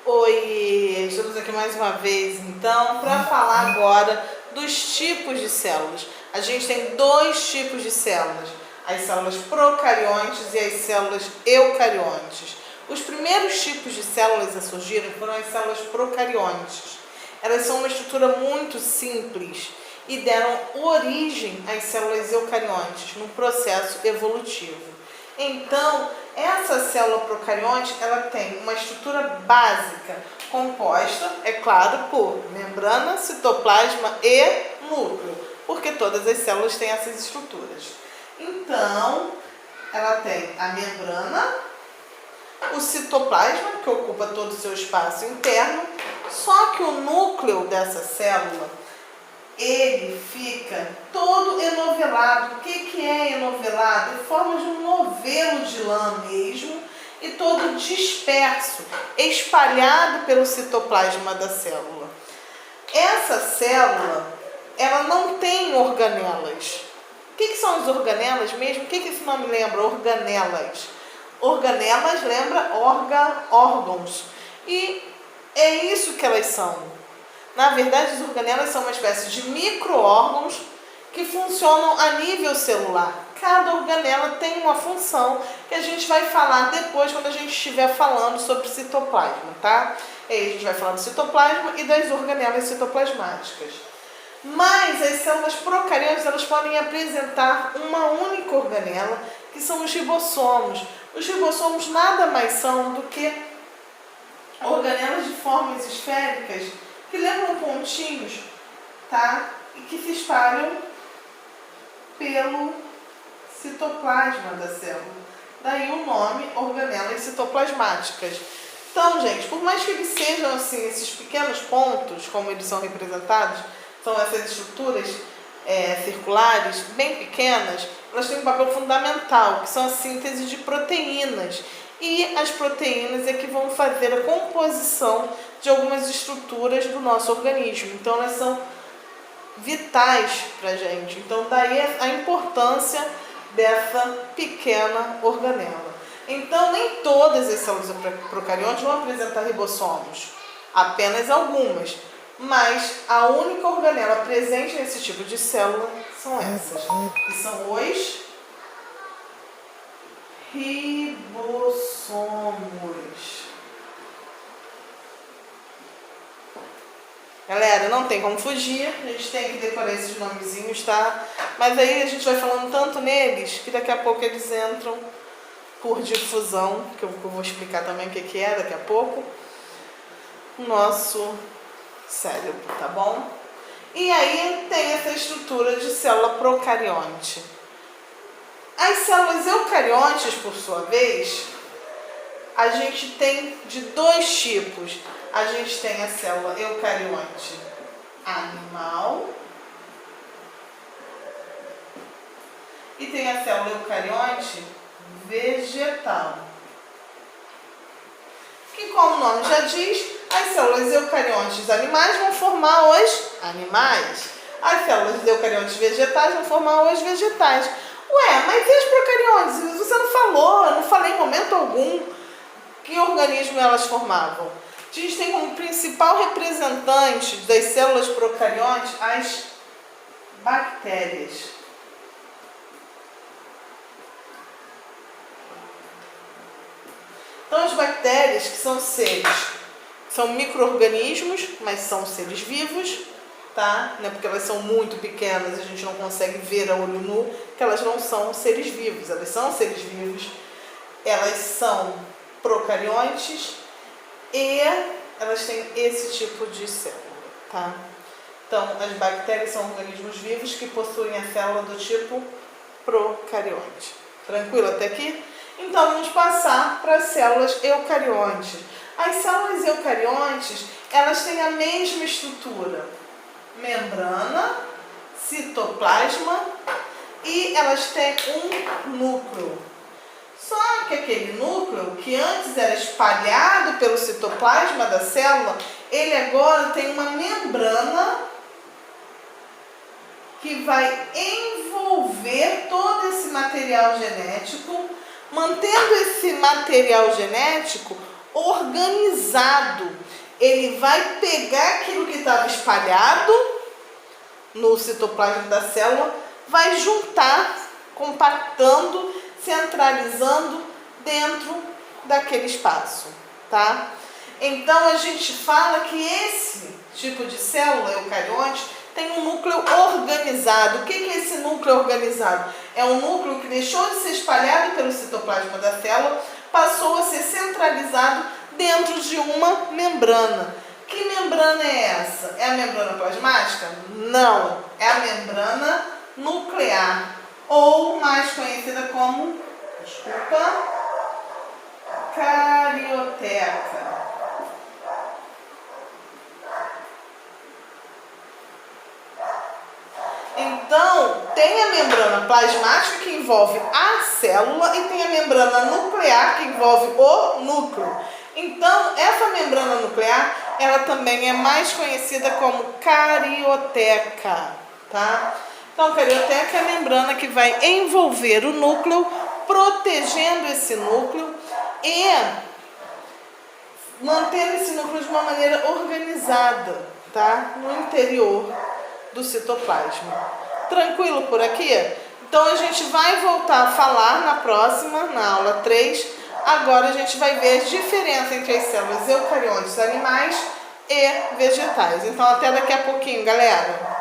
Oi, estamos aqui mais uma vez então para falar agora dos tipos de células. A gente tem dois tipos de células, as células procariontes e as células eucariontes. Os primeiros tipos de células a surgirem foram as células procariontes. Elas são uma estrutura muito simples e deram origem às células eucariontes num processo evolutivo. Então, essa célula procarionte, ela tem uma estrutura básica composta, é claro, por membrana, citoplasma e núcleo, porque todas as células têm essas estruturas. Então, ela tem a membrana, o citoplasma, que ocupa todo o seu espaço interno, só que o núcleo dessa célula, ele fica todo enovelado. O que é enovelado? Em forma de um novelo de lã mesmo, e todo disperso, espalhado pelo citoplasma da célula. Essa célula, ela não tem organelas. O que são as organelas mesmo? O que esse nome lembra? Organelas. Organelas lembra órgãos. E é isso que elas são. Na verdade, as organelas são uma espécie de micro-órgãos que funcionam a nível celular. Cada organela tem uma função que a gente vai falar depois, quando a gente estiver falando sobre citoplasma, tá? Aí a gente vai falar do citoplasma e das organelas citoplasmáticas. Mas as células procariontes, elas podem apresentar uma única organela, que são os ribossomos. Os ribossomos nada mais são do que organelas de formas esféricas, que lembram pontinhos, tá? E que se espalham pelo citoplasma da célula. Daí o nome organelas citoplasmáticas. Então, gente, por mais que eles sejam assim, esses pequenos pontos, como eles são representados, são essas estruturas circulares, bem pequenas, elas têm um papel fundamental, que são a síntese de proteínas. E as proteínas é que vão fazer a composição de algumas estruturas do nosso organismo. Então, elas são vitais para a gente. Então, daí a importância dessa pequena organela. Então, nem todas as células procariontes vão apresentar ribossomos, apenas algumas. Mas a única organela presente nesse tipo de célula são essas, que são os ribossomos. Galera, não tem como fugir, a gente tem que decorar esses nomezinhos, tá? Mas aí a gente vai falando tanto neles que daqui a pouco eles entram por difusão, que eu vou explicar também o que é daqui a pouco, o nosso cérebro, tá bom? E aí tem essa estrutura de célula procarionte. As células eucariontes, por sua vez, a gente tem de dois tipos. A gente tem a célula eucarionte animal e tem a célula eucarionte vegetal. Que, como o nome já diz, as células eucariontes animais vão formar os animais. As células eucariontes vegetais vão formar os vegetais. Ué, mas e as procariontes? Você não falou, eu não falei em momento algum que organismo elas formavam. A gente tem como principal representante das células procariontes as bactérias. Então, as bactérias, que são são micro-organismos, mas são seres vivos, tá? Não é porque elas são muito pequenas, a gente não consegue ver a olho nu, que elas não são seres vivos. Elas são seres vivos, elas são procariontes e elas têm esse tipo de célula, tá? Então, as bactérias são organismos vivos que possuem a célula do tipo procarionte. Tranquilo até aqui? Então, vamos passar para as células eucariontes. As células eucariontes, elas têm a mesma estrutura. Membrana, citoplasma e elas têm um núcleo. Só que aquele núcleo, que antes era espalhado pelo citoplasma da célula, ele agora tem uma membrana que vai envolver todo esse material genético, mantendo esse material genético organizado. Ele vai pegar aquilo que estava espalhado no citoplasma da célula, vai juntar, compactando, centralizando dentro daquele espaço, tá? Então a gente fala que esse tipo de célula eucarionte tem um núcleo organizado. O que é esse núcleo organizado? É um núcleo que deixou de ser espalhado pelo citoplasma da célula, passou a ser centralizado dentro de uma membrana. Que membrana é essa? É a membrana plasmática? Não, é a membrana nuclear, ou mais conhecida como, carioteca. Então, tem a membrana plasmática que envolve a célula e tem a membrana nuclear que envolve o núcleo. Então, essa membrana nuclear, ela também é mais conhecida como carioteca, tá? Então, carioteca é a membrana que vai envolver o núcleo, protegendo esse núcleo e mantendo esse núcleo de uma maneira organizada, tá? No interior do citoplasma. Tranquilo por aqui? Então a gente vai voltar a falar na próxima, na aula 3. Agora a gente vai ver as diferenças entre as células eucariontes animais e vegetais. Então até daqui a pouquinho, galera.